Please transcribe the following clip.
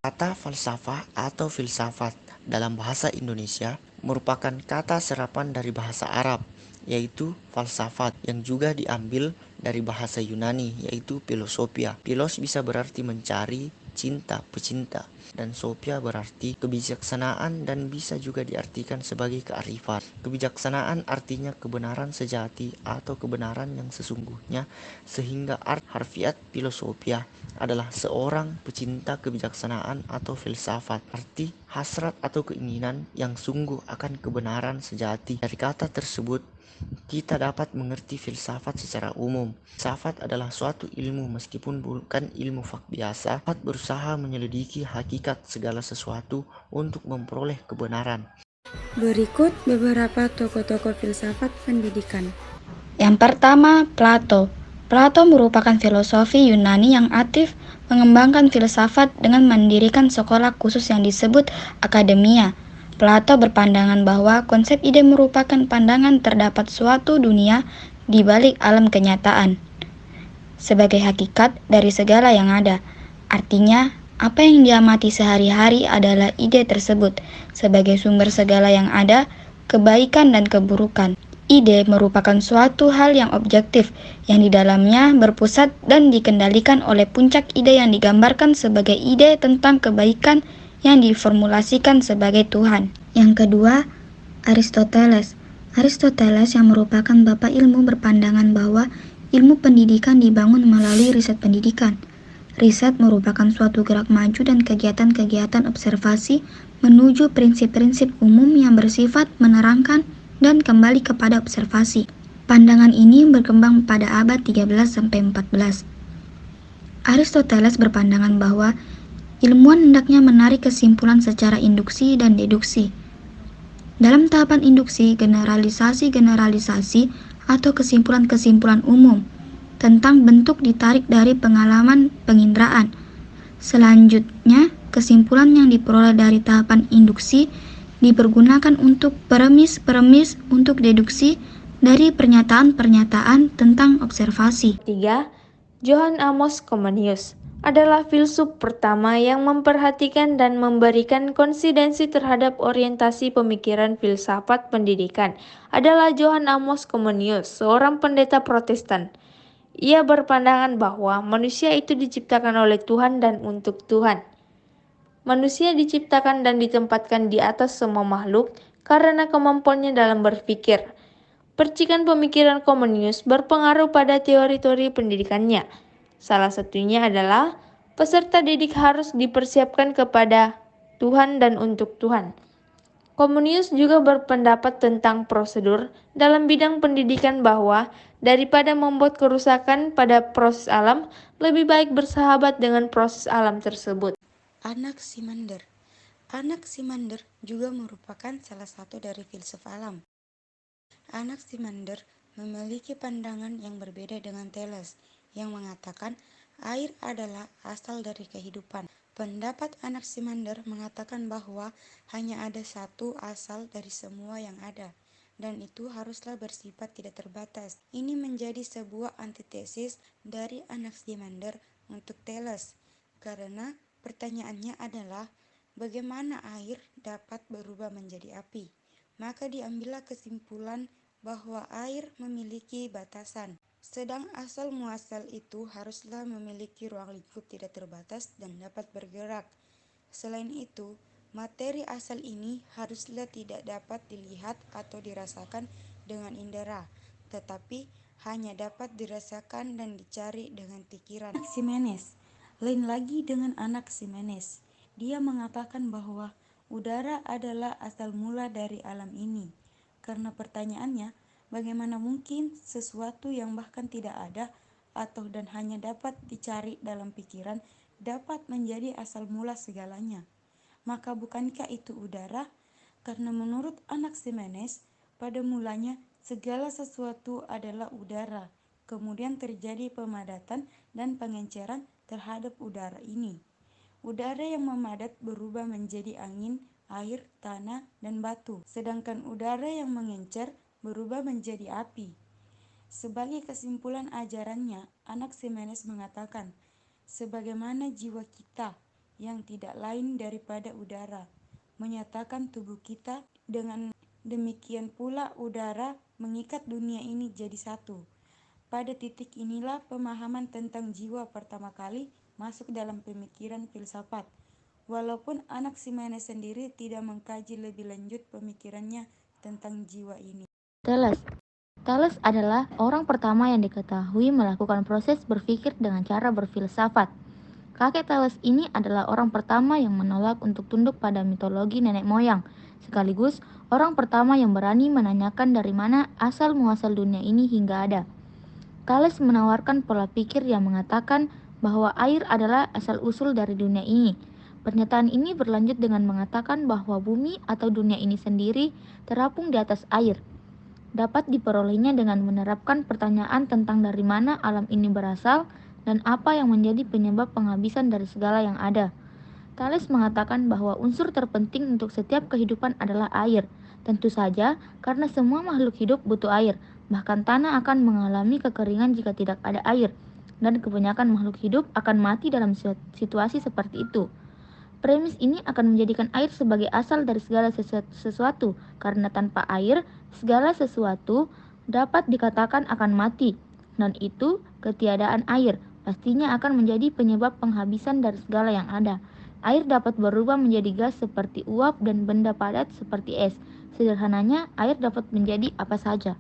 Kata falsafah atau filsafat dalam bahasa Indonesia merupakan kata serapan dari bahasa Arab, yaitu falsafat, yang juga diambil dari bahasa Yunani, yaitu filosofia. Philos bisa berarti mencari, cinta, pecinta, dan sophia berarti kebijaksanaan dan bisa juga diartikan sebagai kearifan. Kebijaksanaan artinya kebenaran sejati atau kebenaran yang sesungguhnya, sehingga art harfiat filosofia adalah seorang pecinta kebijaksanaan atau filsafat, arti hasrat atau keinginan yang sungguh akan kebenaran sejati. Dari kata tersebut, kita dapat mengerti filsafat secara umum. Filsafat adalah suatu ilmu meskipun bukan ilmu fak biasa, dapat berusaha menyelidiki hakikat segala sesuatu untuk memperoleh kebenaran. Berikut beberapa tokoh-tokoh filsafat pendidikan. Yang pertama, Plato. Plato merupakan filosofi Yunani yang aktif mengembangkan filsafat dengan mendirikan sekolah khusus yang disebut Akademia. Plato berpandangan bahwa konsep ide merupakan pandangan terdapat suatu dunia di balik alam kenyataan sebagai hakikat dari segala yang ada. Artinya, apa yang diamati sehari-hari adalah ide tersebut sebagai sumber segala yang ada, kebaikan dan keburukan. Ide merupakan suatu hal yang objektif, yang di dalamnya berpusat dan dikendalikan oleh puncak ide yang digambarkan sebagai ide tentang kebaikan yang diformulasikan sebagai Tuhan. Yang kedua, Aristoteles. Aristoteles yang merupakan bapak ilmu berpandangan bahwa ilmu pendidikan dibangun melalui riset pendidikan. Riset merupakan suatu gerak maju dan kegiatan-kegiatan observasi menuju prinsip-prinsip umum yang bersifat menerangkan dan kembali kepada observasi. Pandangan ini berkembang pada abad 13-14. Aristoteles berpandangan bahwa ilmuwan hendaknya menarik kesimpulan secara induksi dan deduksi. Dalam tahapan induksi, generalisasi-generalisasi atau kesimpulan-kesimpulan umum tentang bentuk ditarik dari pengalaman penginderaan. Selanjutnya, kesimpulan yang diperoleh dari tahapan induksi dipergunakan untuk premis-premis untuk deduksi dari pernyataan-pernyataan tentang observasi. 3. Johann Amos Comenius adalah filsuf pertama yang memperhatikan dan memberikan konsistensi terhadap orientasi pemikiran filsafat pendidikan. Adalah Johann Amos Comenius, seorang pendeta Protestan. Ia berpandangan bahwa manusia itu diciptakan oleh Tuhan dan untuk Tuhan. Manusia diciptakan dan ditempatkan di atas semua makhluk karena kemampuannya dalam berpikir. Percikan pemikiran Comenius berpengaruh pada teori-teori pendidikannya. Salah satunya adalah peserta didik harus dipersiapkan kepada Tuhan dan untuk Tuhan. Comenius juga berpendapat tentang prosedur dalam bidang pendidikan bahwa daripada membuat kerusakan pada proses alam, lebih baik bersahabat dengan proses alam tersebut. Anaximander. Anaximander juga merupakan salah satu dari filsuf alam. Anaximander memiliki pandangan yang berbeda dengan Thales, yang mengatakan air adalah asal dari kehidupan. Pendapat Anaximander mengatakan bahwa hanya ada satu asal dari semua yang ada, dan itu haruslah bersifat tidak terbatas. Ini menjadi sebuah antitesis dari Anaximander untuk Thales, karena pertanyaannya adalah bagaimana air dapat berubah menjadi api. Maka diambillah kesimpulan bahwa air memiliki batasan, sedang asal muasal itu haruslah memiliki ruang lingkup tidak terbatas dan dapat bergerak. Selain itu, materi asal ini haruslah tidak dapat dilihat atau dirasakan dengan indera, tetapi hanya dapat dirasakan dan dicari dengan pikiran. Anaximenes lain lagi dengan Anaximenes. Dia mengatakan bahwa udara adalah asal mula dari alam ini. Karena pertanyaannya, bagaimana mungkin sesuatu yang bahkan tidak ada atau dan hanya dapat dicari dalam pikiran dapat menjadi asal mula segalanya? Maka bukankah itu udara? Karena menurut Anaximenes, pada mulanya segala sesuatu adalah udara. Kemudian terjadi pemadatan dan pengenceran terhadap udara ini. Udara yang memadat berubah menjadi angin, air, tanah, dan batu. Sedangkan udara yang mengencer berubah menjadi api. Sebagai kesimpulan ajarannya, Anaximenes mengatakan, sebagaimana jiwa kita, yang tidak lain daripada udara, menyatakan tubuh kita. Dengan demikian pula udara mengikat dunia ini jadi satu. Pada titik inilah pemahaman tentang jiwa pertama kali masuk dalam pemikiran filsafat. Walaupun Anaximenes sendiri tidak mengkaji lebih lanjut pemikirannya tentang jiwa ini. Thales. Thales adalah orang pertama yang diketahui melakukan proses berpikir dengan cara berfilsafat. Kakek Thales ini adalah orang pertama yang menolak untuk tunduk pada mitologi nenek moyang, sekaligus orang pertama yang berani menanyakan dari mana asal-muasal dunia ini hingga ada. Thales menawarkan pola pikir yang mengatakan bahwa air adalah asal-usul dari dunia ini. Pernyataan ini berlanjut dengan mengatakan bahwa bumi atau dunia ini sendiri terapung di atas air. Dapat diperolehnya dengan menerapkan pertanyaan tentang dari mana alam ini berasal dan apa yang menjadi penyebab penghabisan dari segala yang ada. Thales mengatakan bahwa unsur terpenting untuk setiap kehidupan adalah air. Tentu saja, karena semua makhluk hidup butuh air, bahkan tanah akan mengalami kekeringan jika tidak ada air, dan kebanyakan makhluk hidup akan mati dalam situasi seperti itu. Premis ini akan menjadikan air sebagai asal dari segala sesuatu, karena tanpa air, segala sesuatu dapat dikatakan akan mati, dan itu ketiadaan air pastinya akan menjadi penyebab penghabisan dari segala yang ada. Air dapat berubah menjadi gas seperti uap dan benda padat seperti es. Sederhananya, air dapat menjadi apa saja.